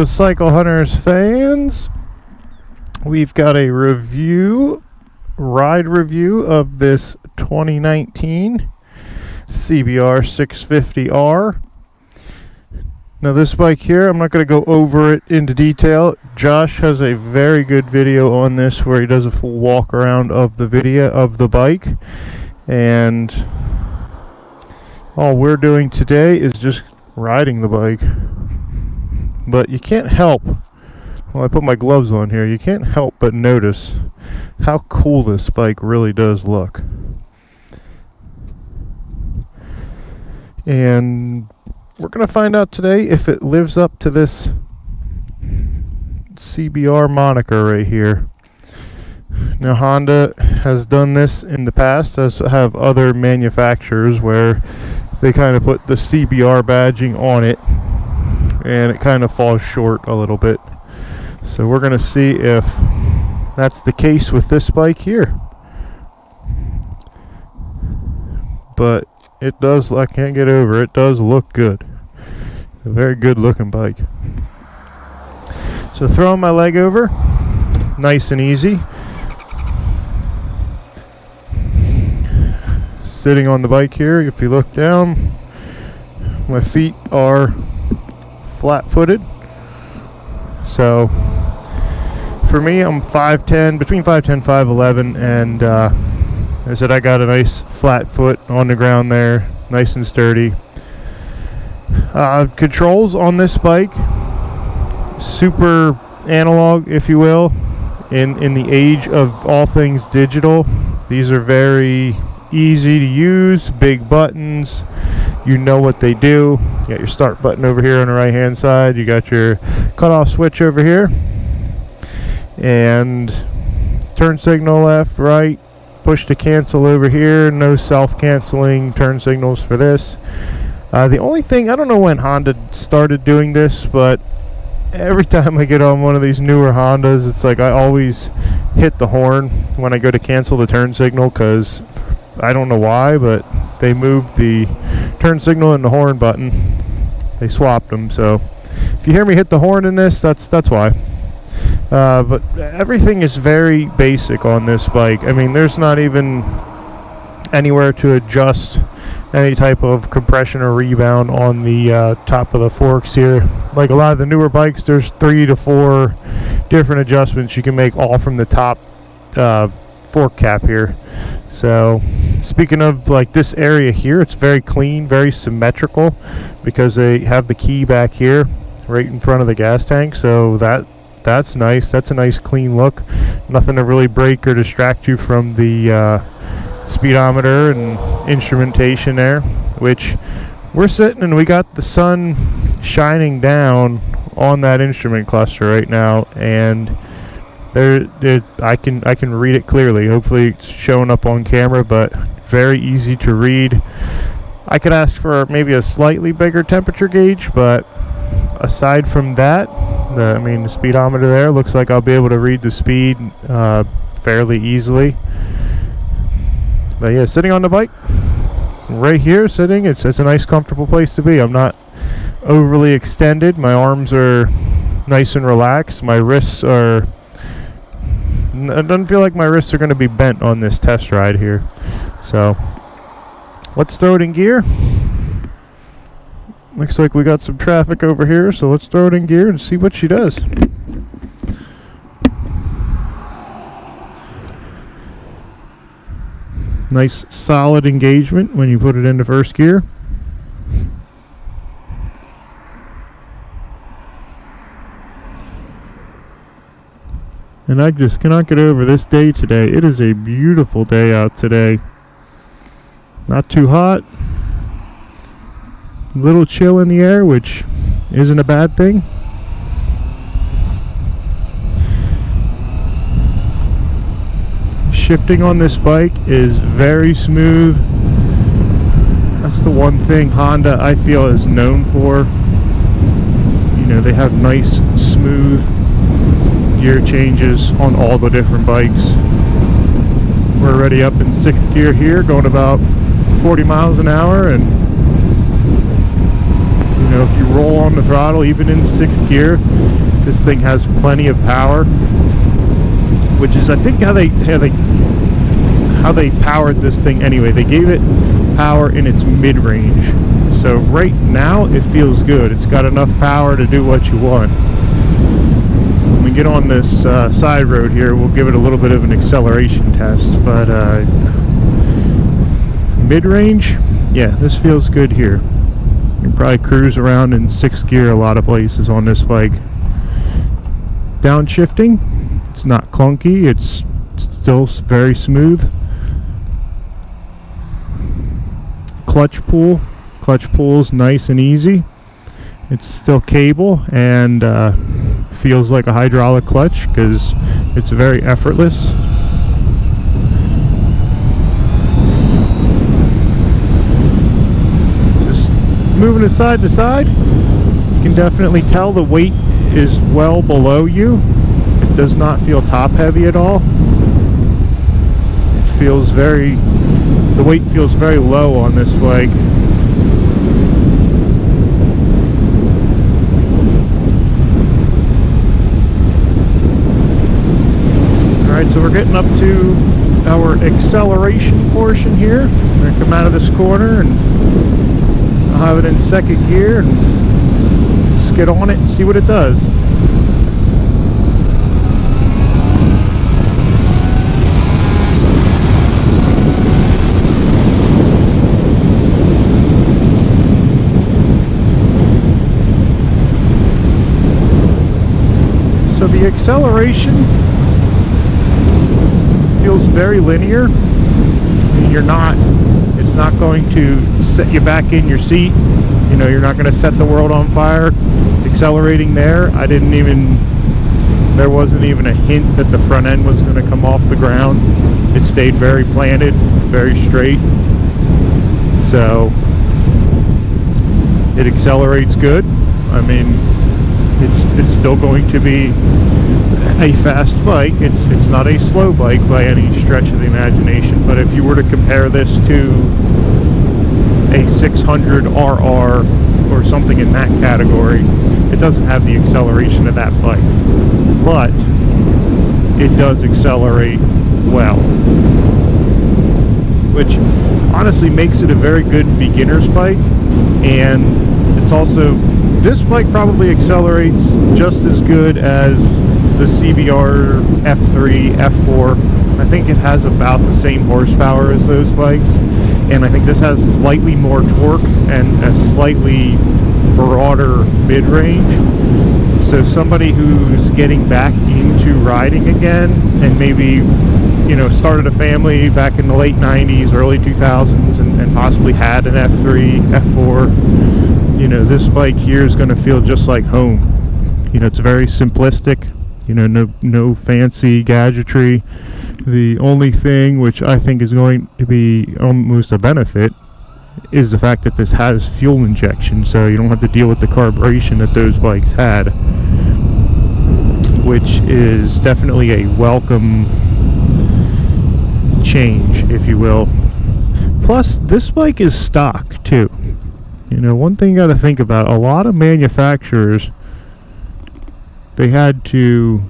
Hello, CycleHunters fans. We've got a ride review of this 2019 CBR 650R. Now this bike here, I'm not going to go over it into detail. Josh has a very good video on this where he does a full walk around of the video of the bike, and all we're doing today is just riding the bike. But you can't help, well, I put my gloves on here, you can't help but notice how cool this bike really does look. And we're going to find out today if it lives up to this CBR moniker right here. Now, Honda has done this in the past, as have other manufacturers, where they kind of put the CBR badging on it, and it kind of falls short a little bit. So we're going to see if that's the case with this bike here. But it does, I can't get over it, does look good. It's a very good looking bike. So throwing my leg over, nice and easy. Sitting on the bike here, if you look down, my feet are flat-footed. So for me, I'm 5'10", between 5'10", 5'11", and I said I got a nice flat foot on the ground there, nice and sturdy. Controls on this bike, super analog, if you will. In the age of all things digital, these are very easy to use, big buttons, you know what they do. You got your start button over here on the right hand side, you got your cutoff switch over here, and turn signal left, right, push to cancel over here. No self-canceling turn signals for this. The only thing, I don't know when Honda started doing this, but every time I get on one of these newer Hondas, it's like I always hit the horn when I go to cancel the turn signal, because I don't know why, but they moved the turn signal and the horn button. They swapped them, so if you hear me hit the horn in this, that's why. But everything is very basic on this bike. I mean, there's not even anywhere to adjust any type of compression or rebound on the top of the forks here. Like a lot of the newer bikes, there's 3 to 4 different adjustments you can make, all from the top fork cap here. So speaking of like this area here, it's very clean, very symmetrical, because they have the key back here right in front of the gas tank. So that's nice. That's a nice clean look. Nothing to really break or distract you from the speedometer and instrumentation there, which we're sitting and we got the sun shining down on that instrument cluster right now, and I can read it clearly. Hopefully it's showing up on camera, but very easy to read. I could ask for maybe a slightly bigger temperature gauge, but aside from that, the speedometer there looks like I'll be able to read the speed fairly easily. But yeah, sitting on the bike right here, it's a nice comfortable place to be. I'm not overly extended. My arms are nice and relaxed. My wrists are, it doesn't feel like my wrists are going to be bent on this test ride here. So let's throw it in gear. Looks like we got some traffic over here, so let's throw it in gear and see what she does. Nice solid engagement when you put it into first gear. And I just cannot get over this day today. It is a beautiful day out today. Not too hot. A little chill in the air, which isn't a bad thing. Shifting on this bike is very smooth. That's the one thing Honda, I feel, is known for. You know, they have nice, smooth gear changes on all the different bikes. We're already up in 6th gear here, going about 40 miles an hour, and you know, if you roll on the throttle even in 6th gear, This thing has plenty of power, which is I think how they powered this thing anyway. They gave it power in its mid-range. So right now it feels good. It's got enough power to do what you want. When we get on this side road here, we'll give it a little bit of an acceleration test, but mid-range, yeah, this feels good here. You can probably cruise around in 6th gear a lot of places on this bike. Downshifting, it's not clunky, it's still very smooth. Clutch pull's nice and easy. It's still cable and feels like a hydraulic clutch because it's very effortless. Just moving it side to side, you can definitely tell the weight is well below you. It does not feel top heavy at all. It feels the weight feels very low on this bike. Alright, so we're getting up to our acceleration portion here. We're going to come out of this corner and I'll have it in 2nd gear and just get on it and see what it does. So the acceleration feels very linear. It's not going to set you back in your seat. You know, you're not going to set the world on fire accelerating there. There wasn't even a hint that the front end was going to come off the ground. It stayed very planted, very straight. So it accelerates good. I mean, it's still going to be a fast bike. It's not a slow bike by any stretch of the imagination, but if you were to compare this to a 600 RR or something in that category, it doesn't have the acceleration of that bike, but it does accelerate well, which honestly makes it a very good beginner's bike. And it's also, this bike probably accelerates just as good as the CBR F3, F4. I think it has about the same horsepower as those bikes, and I think this has slightly more torque and a slightly broader mid-range. So somebody who's getting back into riding again and maybe, you know, started a family back in the late 90s, early 2000s and possibly had an F3, F4, you know, this bike here is going to feel just like home. You know, it's very simplistic. You know, no fancy gadgetry. The only thing which I think is going to be almost a benefit is the fact that this has fuel injection, so you don't have to deal with the carburation that those bikes had, which is definitely a welcome change, if you will. Plus, this bike is stock too. You know, one thing you got to think about, a lot of manufacturers, they had to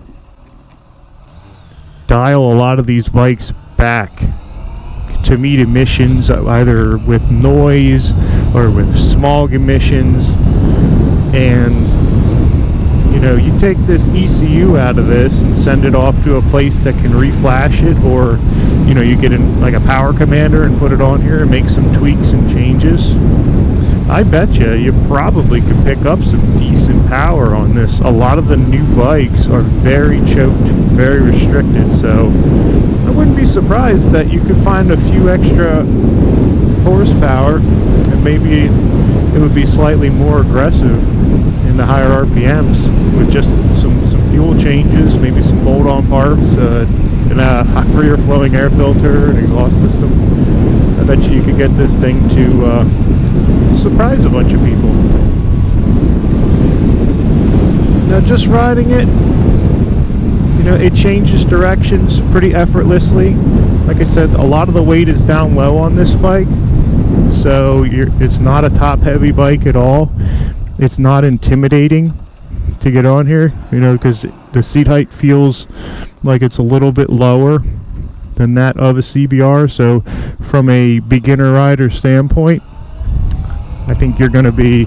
dial a lot of these bikes back to meet emissions, either with noise or with smog emissions. And you know, you take this ECU out of this and send it off to a place that can reflash it, or you know, you get like a power commander and put it on here and make some tweaks and changes. I bet you probably could pick up some decent power on this. A lot of the new bikes are very choked, very restricted, so I wouldn't be surprised that you could find a few extra horsepower and maybe it would be slightly more aggressive in the higher RPMs with just some fuel changes, maybe some bolt-on parts, and a freer flowing air filter and exhaust system. I bet you could get this thing to surprise a bunch of people. Now, just riding it, you know, it changes directions pretty effortlessly. Like I said, a lot of the weight is down low on this bike, so it's not a top-heavy bike at all. It's not intimidating to get on here, because the seat height feels like it's a little bit lower than that of a CBR. So from a beginner rider standpoint, I think you're going to be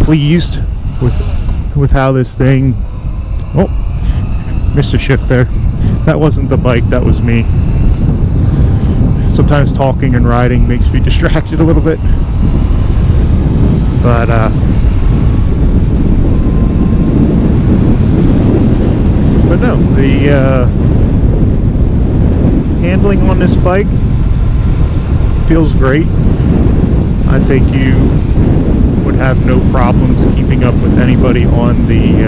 pleased with how this thing... Oh, missed a shift there. That wasn't the bike, that was me. Sometimes talking and riding makes me distracted a little bit. But no, the handling on this bike feels great. I think you would have no problems keeping up with anybody on the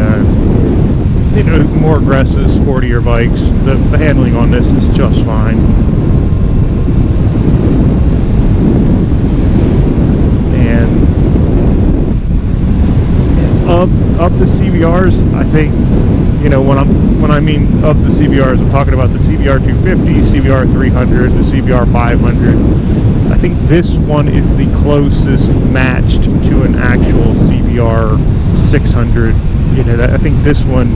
more aggressive, sportier bikes. The handling on this is just fine. And of the CBRs, I think, when I mean of the CBRs, I'm talking about the CBR 250, CBR 300, the CBR 500. I think this one is the closest matched to an actual CBR 600. I think this one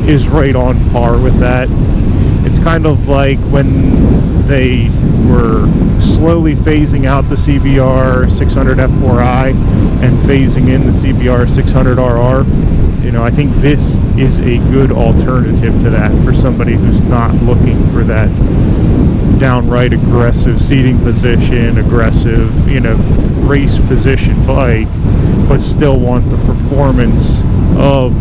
is right on par with that. It's kind of like when they were slowly phasing out the CBR 600 F4i and phasing in the CBR 600 RR. I think this is a good alternative to that for somebody who's not looking for that downright aggressive seating position, aggressive, race position bike, but still want the performance of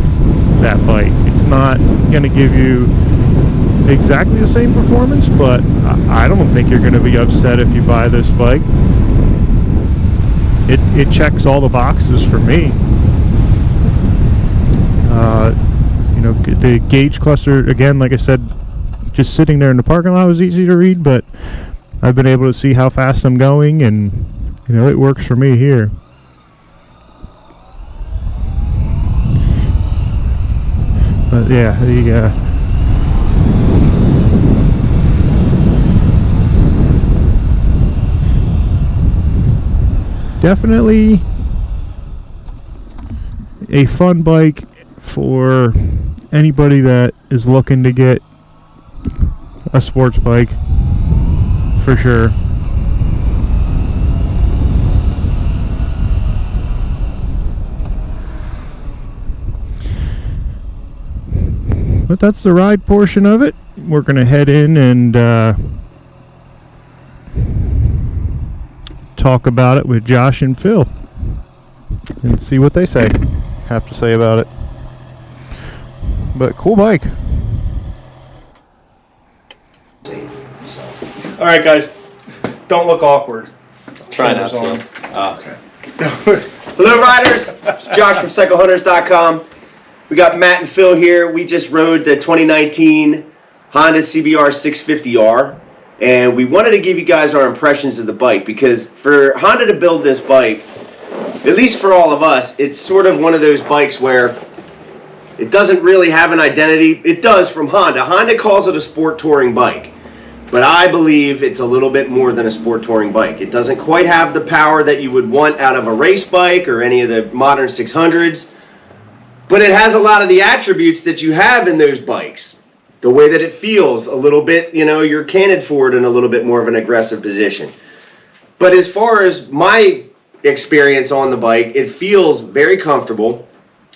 that bike. It's not going to give you exactly the same performance, but I don't think you're going to be upset if you buy this bike. It checks all the boxes for me. The gauge cluster, again, like I said, just sitting there in the parking lot was easy to read, but I've been able to see how fast I'm going, and it works for me here. But yeah, definitely a fun bike for anybody that is looking to get a sports bike, for sure. But that's the ride portion of it. We're going to head in and talk about it with Josh and Phil and see what they have to say about it. But cool bike. All right, guys, don't look awkward. Try not to. Okay. Hello, riders. It's Josh from CycleHunters.com. We got Matt and Phil here. We just rode the 2019 Honda CBR 650R, and we wanted to give you guys our impressions of the bike, because for Honda to build this bike, at least for all of us, it's sort of one of those bikes where it doesn't really have an identity. It does from Honda. Honda calls it a sport touring bike, but I believe it's a little bit more than a sport touring bike. It doesn't quite have the power that you would want out of a race bike or any of the modern 600s, but it has a lot of the attributes that you have in those bikes. The way that it feels a little bit, you're canted forward in a little bit more of an aggressive position. But as far as my experience on the bike, it feels very comfortable.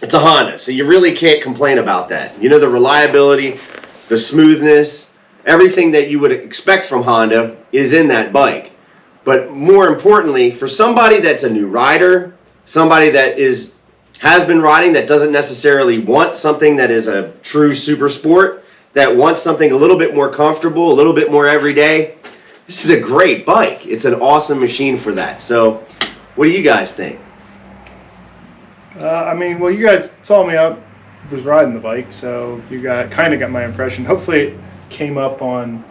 It's a Honda, so you really can't complain about that. The reliability, the smoothness, everything that you would expect from Honda is in that bike. But more importantly, for somebody that's a new rider, somebody that has been riding, that doesn't necessarily want something that is a true super sport, that wants something a little bit more comfortable, a little bit more everyday, this is a great bike. It's an awesome machine for that. So what do you guys think? Well, you guys saw me up, was riding the bike, so you kind of got my impression. Hopefully it came up on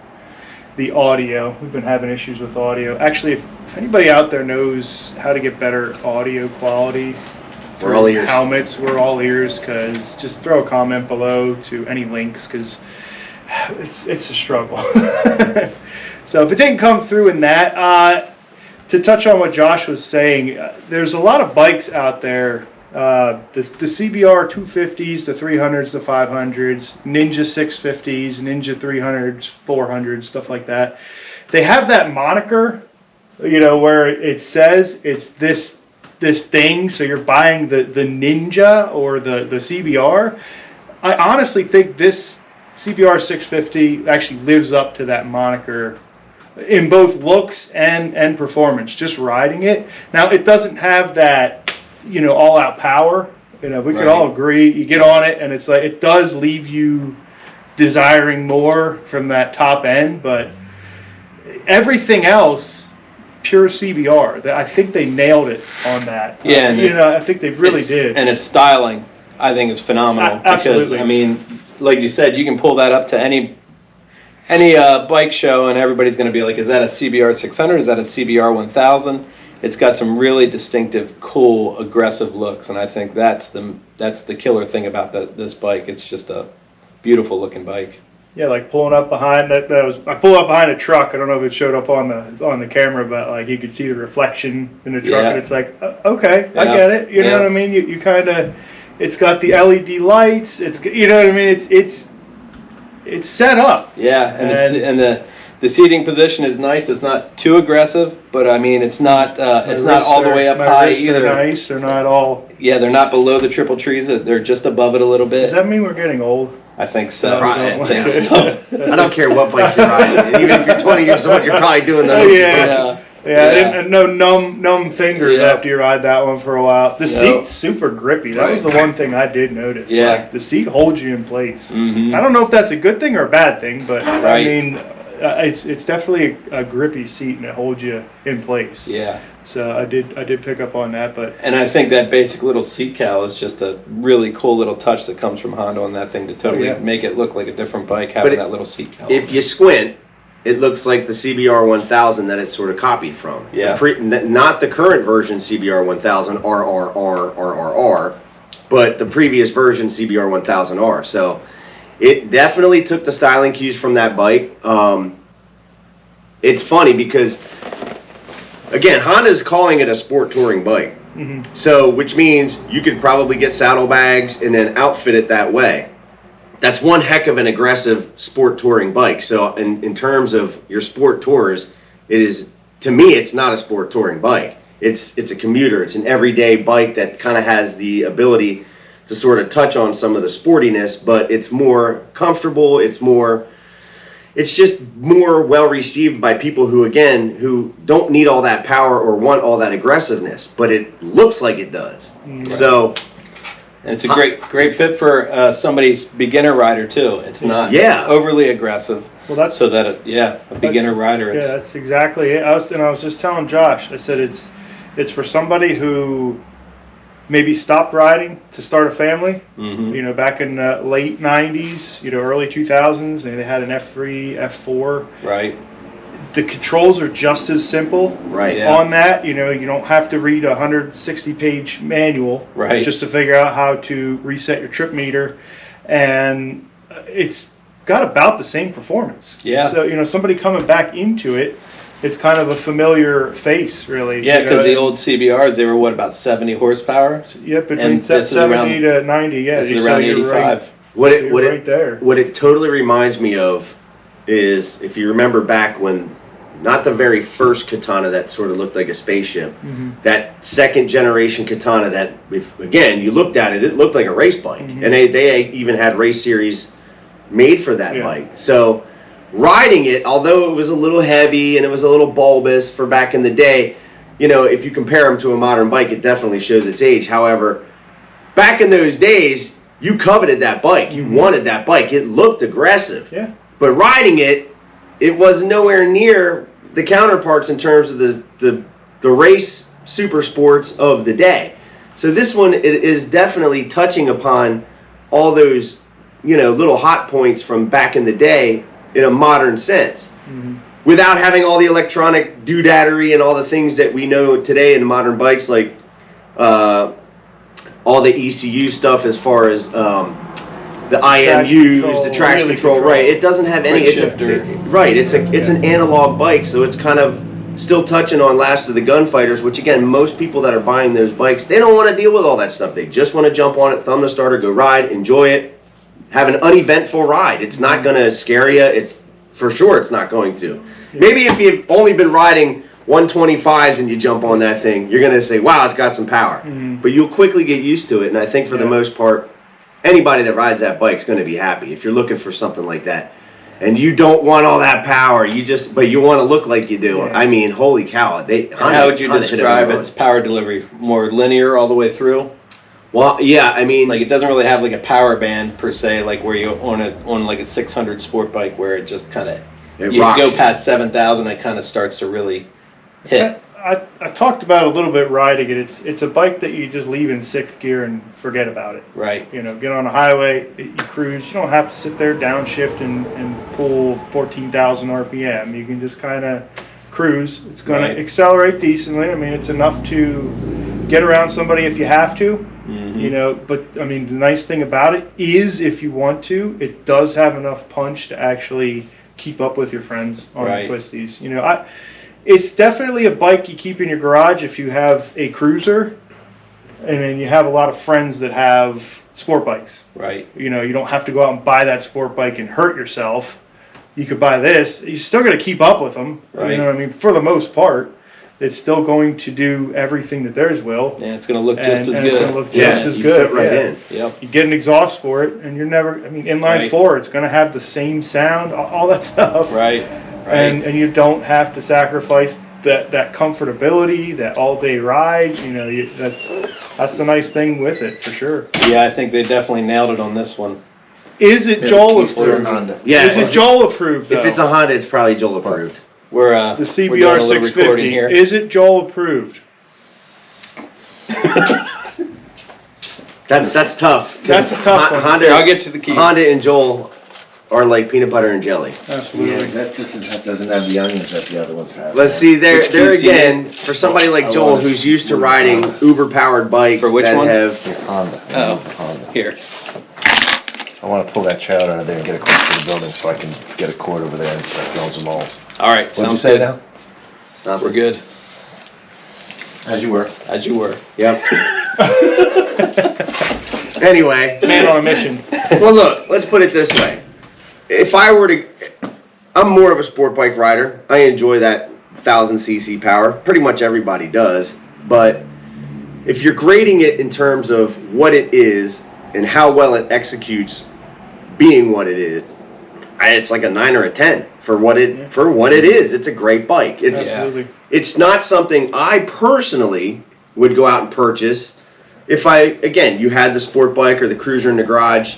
the audio. We've been having issues with audio. Actually, if anybody out there knows how to get better audio quality for all ears. Helmets, we're all ears, because just throw a comment below to any links, because it's a struggle. So if it didn't come through in that, to touch on what Josh was saying, there's a lot of bikes out there The CBR 250s, the 300s, the 500s, Ninja 650s, Ninja 300s, 400s, stuff like that. They have that moniker, where it says it's this thing, so you're buying the Ninja or the CBR. I honestly think this CBR 650 actually lives up to that moniker in both looks and performance, just riding it. Now, it doesn't have that, all-out power. We could all agree. You get on it, and it's like it does leave you desiring more from that top end, but everything else, pure CBR. I think they nailed it on that. Yeah, I think they really did. And its styling, I think, is phenomenal. Absolutely. Because, I mean, like you said, you can pull that up to any bike show, and everybody's going to be like, is that a CBR 600? Is that a CBR 1000? It's got some really distinctive, cool, aggressive looks, and I think that's the killer thing about this bike. It's just a beautiful looking bike. Yeah, like pulling up behind I pulled up behind a truck. I don't know if it showed up on the camera, but like you could see the reflection in the truck, and it's like, okay, I get it. You know what I mean? You kind of, it's got the LED lights. It's, you know what I mean? It's set up. Yeah, and the seating position is nice. It's not too aggressive, but I mean, it's not all the way up high either. They're nice. They're not all. Yeah, they're not below the triple trees. They're just above it a little bit. Does that mean we're getting old? I think so. I don't care what bike you're riding. Even if you're 20 years old, you're probably doing the and no numb fingers after you ride that one for a while. The seat's super grippy. That was the one thing I did notice. Yeah. Like, the seat holds you in place. Mm-hmm. I don't know if that's a good thing or a bad thing, but I mean, it's definitely a grippy seat, and it holds you in place. Yeah. So I did pick up on that, but and I think that basic little seat cowl is just a really cool little touch that comes from Honda on that thing to totally make it look like a different bike, having that little seat cowl. If you squint, it looks like the CBR 1000 that it's sort of copied from. Yeah. Not the current version CBR 1000 RRR, but the previous version CBR 1000R. So it definitely took the styling cues from that bike. It's funny because, again, Honda's calling it a sport touring bike. Mm-hmm. So, which means you could probably get saddlebags and then outfit it that way. That's one heck of an aggressive sport touring bike. So in terms of your sport tours, it is, to me, it's not a sport touring bike. It's a commuter. It's an everyday bike that kind of has the ability to sort of touch on some of the sportiness, but it's more comfortable. It's just more well received by people who don't need all that power or want all that aggressiveness, but it looks like it does. Right. So. And it's a great fit for somebody's beginner rider too. It's not overly aggressive. Well, that's a beginner rider. Yeah, that's exactly it. I was just telling Josh. I said it's for somebody who maybe stopped riding to start a family. Mm-hmm. Back in the late '90s, early 2000s, and they had an F3, F4. Right. The controls are just as simple on that. You don't have to read a 160-page manual just to figure out how to reset your trip meter, and it's got about the same performance. Yeah. So somebody coming back into it, it's kind of a familiar face, really. Yeah, because the old CBRs, they were about 70 horsepower. Yeah, between 70 to 90. Yeah, this is around 85. What it there. What it totally reminds me of is, if you remember back when, not the very first Katana that sort of looked like a spaceship, that second generation Katana that, if again you looked at it, it looked like a race bike, and they even had race series made for that bike. So riding it, although it was a little heavy and it was a little bulbous for back in the day, if you compare them to a modern bike, it definitely shows its age. However, back in those days, you coveted that bike, you wanted that bike, it looked aggressive. Yeah. But riding it was nowhere near the counterparts in terms of the race super sports of the day. So this one is definitely touching upon all those, little hot points from back in the day in a modern sense, without having all the electronic doodadery and all the things that we know today in modern bikes, like all the ECU stuff as far as the IMUs, the traction control, right? It doesn't have any. It's an analog bike, so it's kind of still touching on Last of the Gunfighters, which again, most people that are buying those bikes, they don't want to deal with all that stuff. They just want to jump on it, thumb the starter, go ride, enjoy it, have an uneventful ride. It's not going to scare you. It's for sure it's not going to. Maybe if you've only been riding 125s and you jump on that thing, you're going to say, wow, it's got some power. But you'll quickly get used to it, and I think for the most part, anybody that rides that bike is going to be happy. If you're looking for something like that, and you don't want all that power, but you want to look like you do. I mean, holy cow! How would you describe its power delivery? More linear all the way through? Well, yeah, I mean, like it doesn't really have like a power band per se, like where you on like a 600 sport bike where it just kind of you go past 7,000, it kind of starts to really hit. I talked about a little bit riding it. It's a bike that you just leave in 6th gear and forget about it. Right. You know, get on a highway, you cruise. You don't have to sit there downshift and pull 14,000 RPM. You can just kind of cruise. It's going to accelerate decently. I mean, it's enough to get around somebody if you have to. You know, but I mean, the nice thing about it is if you want to, it does have enough punch to actually keep up with your friends on the twisties. You know, it's definitely a bike you keep in your garage if you have a cruiser and then you have a lot of friends that have sport bikes. Right. You know, you don't have to go out and buy that sport bike and hurt yourself. You could buy this. You're still going to keep up with them. Right. You know what I mean? For the most part, it's still going to do everything that theirs will. Yeah, it's going to look just as good. It's going to look just as good. Fit right in. Yep. You get an exhaust for it, and you're never. I mean, inline 4, it's going to have the same sound, all that stuff. Right. And you don't have to sacrifice that comfortability, that all-day ride. You know, that's the nice thing with it for sure. Yeah, I think they definitely nailed it on this one. Is it Joel approved? Yeah. Is it Joel approved? Though? If it's a Honda, it's probably Joel approved. We're the CBR 650. Here. Is it Joel approved? That's tough. That's a tough one. Honda, I'll get you the key. Honda and Joel are like peanut butter and jelly. Absolutely. That doesn't have the onions that the other ones have. Let's see, there Which keys again, for somebody like Joel who's used to riding Uber-powered bikes For which that one? have... Honda. Oh. Honda. Here. I want to pull that child out of there and get it close to the building so I can get a cord over there and start drilling them all. All right. What'd you Sounds say good. now? We're good. As you were. As you were. Yep. Anyway. Man on a mission. Well, look, let's put it this way. If I were to... I'm more of a sport bike rider. I enjoy that 1,000cc power. Pretty much everybody does. But if you're grading it in terms of what it is and how well it executes being what it is, it's like a 9 or a 10 for what it is. It's a great bike. Absolutely. It's not something I personally would go out and purchase. If you had the sport bike or the cruiser in the garage,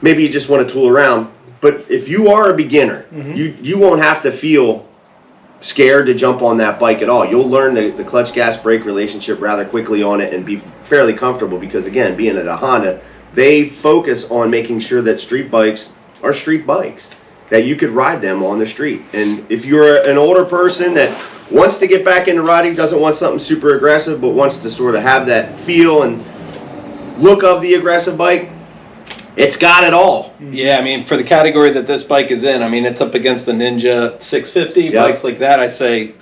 maybe you just want to tool around. But if you are a beginner, you won't have to feel scared to jump on that bike at all. You'll learn the clutch gas brake relationship rather quickly on it and be fairly comfortable because, again, being at a Honda, they focus on making sure that street bikes are street bikes, that you could ride them on the street. And if you're an older person that wants to get back into riding, doesn't want something super aggressive, but wants to sort of have that feel and look of the aggressive bike, it's got it all. Yeah, I mean, for the category that this bike is in, I mean, it's up against the Ninja 650, bikes like that. I say,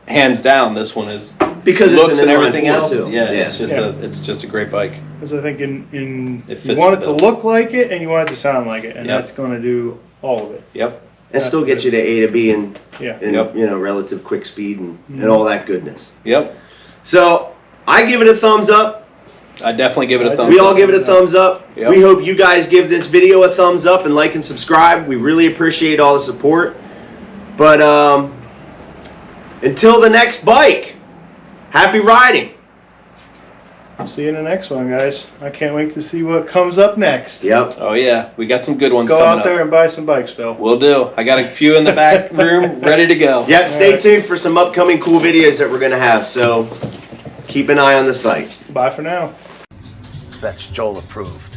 hands down, this one is because looks it's and an everything inline else. four, too. Yeah, it's just a great bike. Because I think you fits want it the to bill. look like it and you want it to sound like it, and Yep. that's going to do all of it. Yep. And still get you to A to B in Yeah. Yep. relative quick speed and all that goodness. Yep. So I give it a thumbs up. I definitely give it a thumbs We up. all give it a thumbs up. Yep. We hope you guys give this video a thumbs up and like and subscribe. We really appreciate all the support. But until the next bike, happy riding. See you in the next one, guys. I can't wait to see what comes up next. Yep. Oh yeah, we got some good ones Go coming out there and buy some bikes, Phil. We'll do. I got a few in the back room ready to go. Yep, stay tuned for some upcoming cool videos that we're going to have. So keep an eye on the site. Bye for now. That's Joel approved.